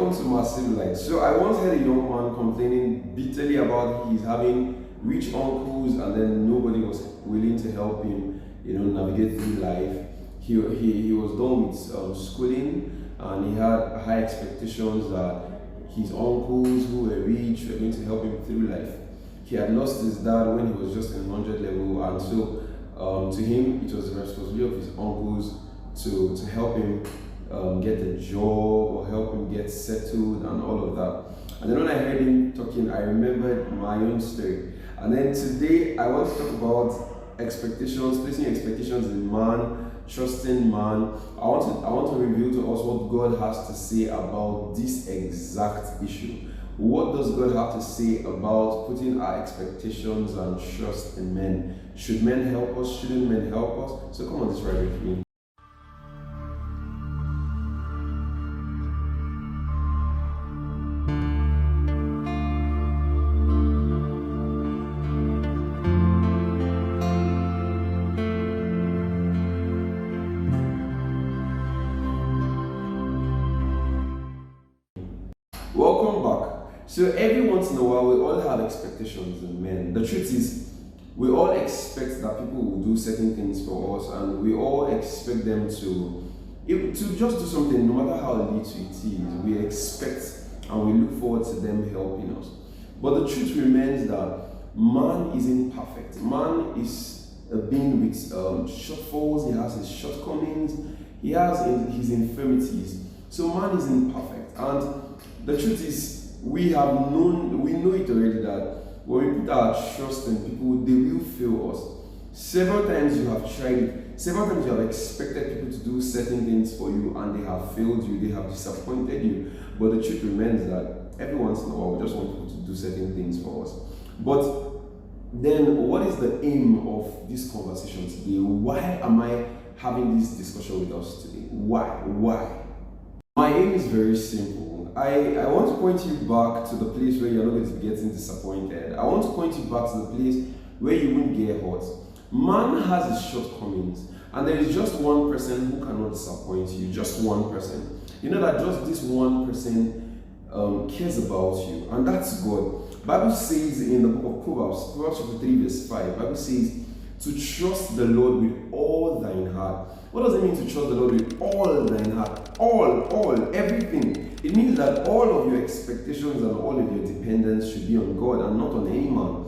welcome to Massive Light. So I once heard a young man complaining bitterly about he's having rich uncles and then nobody was willing to help him, navigate through life. He was done with schooling, and he had high expectations that his uncles who were rich were going to help him through life. He had lost his dad when he was just in 100 level, and so to him it was the responsibility of his uncles to help him get a job or help him get settled and all of that. And then when I heard him talking, I remembered my own story. And then today I want to talk about expectations, placing expectations in man, trusting man. I want to reveal to us what God has to say about this exact issue. What does God have to say about putting our expectations and trust in men? Should men help us? Shouldn't men help us? So come on this ride with me. Welcome back. So every once in a while, we all have expectations in men. The truth is, we all expect that people will do certain things for us, and we all expect them to just do something, no matter how little it is. We expect and we look forward to them helping us. But the truth remains that man isn't perfect. Man is a being with shortfalls. He has his shortcomings. He has his infirmities. So man isn't perfect. And the truth is, we know it already that when we put our trust in people, they will fail us. Several times you have tried it. Several times you have expected people to do certain things for you and they have failed you, they have disappointed you. But the truth remains that every once in a while we just want people to do certain things for us. But then what is the aim of this conversation today? Why am I having this discussion with us today? Why? My aim is very simple. I want to point you back to the place where you're not going to be getting disappointed. I want to point you back to the place where you won't get hurt. Man has his shortcomings, and there is just one person who cannot disappoint you. Just one person. You know that just this one person cares about you, and that's God. Bible says in the book of Proverbs chapter 3 verse 5, Bible says to trust the Lord with all thine heart. What does it mean to trust the Lord with all thine heart? All, everything. It means that all of your expectations and all of your dependence should be on God and not on any man.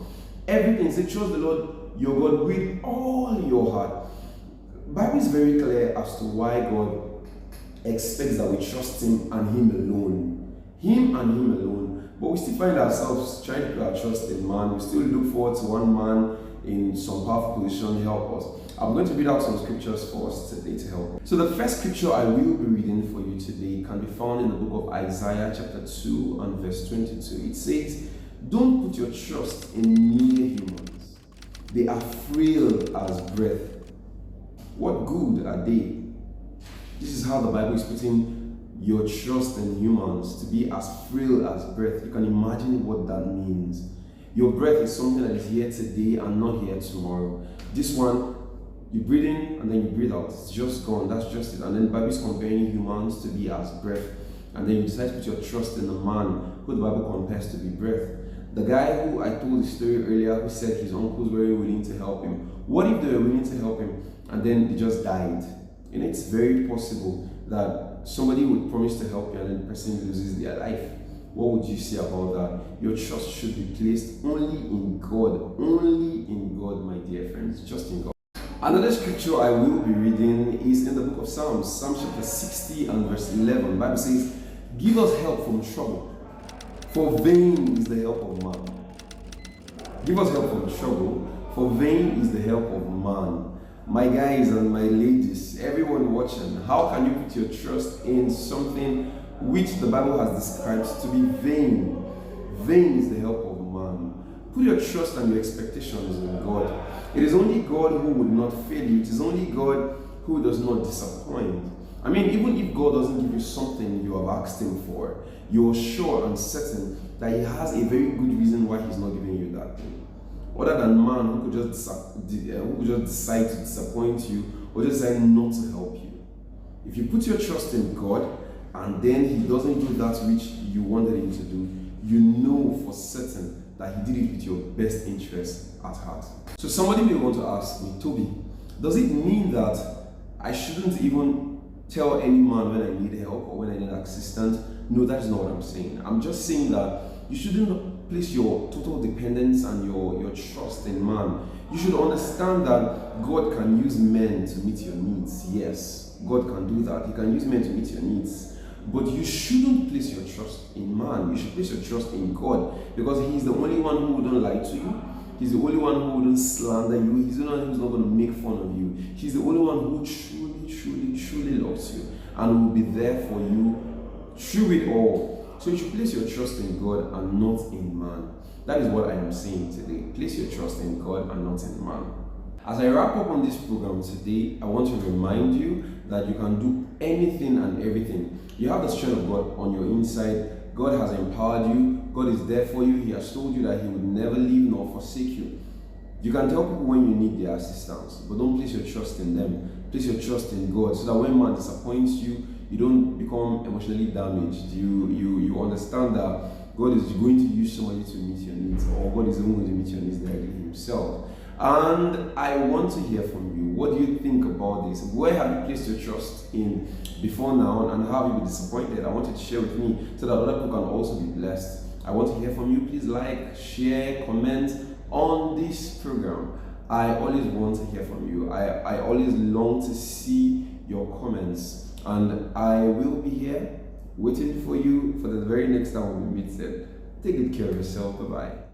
Everything. Say, trust the Lord your God with all your heart. Bible is very clear as to why God expects that we trust Him and Him alone. Him and Him alone. But we still find ourselves trying to put our trust in man. We still look forward to one man in some powerful position help us. I'm going to read out some scriptures for us today to help. So the first scripture I will be reading for you today can be found in the book of Isaiah chapter 2 and verse 22. It says, don't put your trust in mere humans. They are frail as breath. What good are they? This is how the Bible is putting your trust in humans to be as frail as breath. You can imagine what that means. Your breath is something that is here today and not here tomorrow. This one, you breathe in and then you breathe out. It's just gone. That's just it. And then the Bible is comparing humans to be as breath. And then you decide to put your trust in the man who the Bible compares to be breath. The guy who I told the story earlier, who said his uncles were willing to help him. What if they were willing to help him and then they just died? And it's very possible that somebody would promise to help you and then the person loses their life. What would you say about that? Your trust should be placed only in God. Only in God, my dear friends. Just in God. Another scripture I will be reading is in the book of Psalms. Psalm chapter 60 and verse 11. The Bible says, give us help from trouble, for vain is the help of man. Give us help from trouble, for vain is the help of man. My guys and my ladies, everyone watching, how can you put your trust in something which the Bible has described to be vain? Vain is the help of man. Put your trust and your expectations in God. It is only God who would not fail you. It is only God who does not disappoint. I mean, even if God doesn't give you something you have asked Him for, you're sure and certain that He has a very good reason why He's not giving you that thing. Other than man who could just decide to disappoint you or just decide not to help you. If you put your trust in God and then he doesn't do that which you wanted him to do, you know for certain that he did it with your best interest at heart. So somebody may want to ask me, Toby, does it mean that I shouldn't even tell any man when I need help or when I need assistance? No, that's not what I'm saying. I'm just saying that you shouldn't place your total dependence and your trust in man. You should understand that God can use men to meet your needs. Yes, God can do that. He can use men to meet your needs. But you shouldn't place your trust in man. You should place your trust in God, because He's the only one who wouldn't lie to you. He's the only one who wouldn't slander you. He's the only one who's not going to make fun of you. He's the only one who truly loves you and will be there for you through it all. So you should place your trust in God and not in man. That is what I am saying today. Place your trust in God and not in man. As I wrap up on this program today, I want to remind you that you can do anything and everything. You have the strength of God on your inside. God has empowered you. God is there for you. He has told you that He would never leave nor forsake you. You can tell people when you need their assistance, but don't place your trust in them. Place your trust in God, so that when man disappoints you, you don't become emotionally damaged. You understand that God is going to use somebody to meet your needs, or God is even going to meet your needs directly Himself. And I want to hear from you. What do you think about this? Where have you placed your trust in before now, and how have you been disappointed? I want you to share with me so that other people can also be blessed. I want to hear from you. Please like, share, comment on this program. I always want to hear from you. I always long to see your comments, and I will be here waiting for you for the very next time we meet. Take good care of yourself. Bye-bye.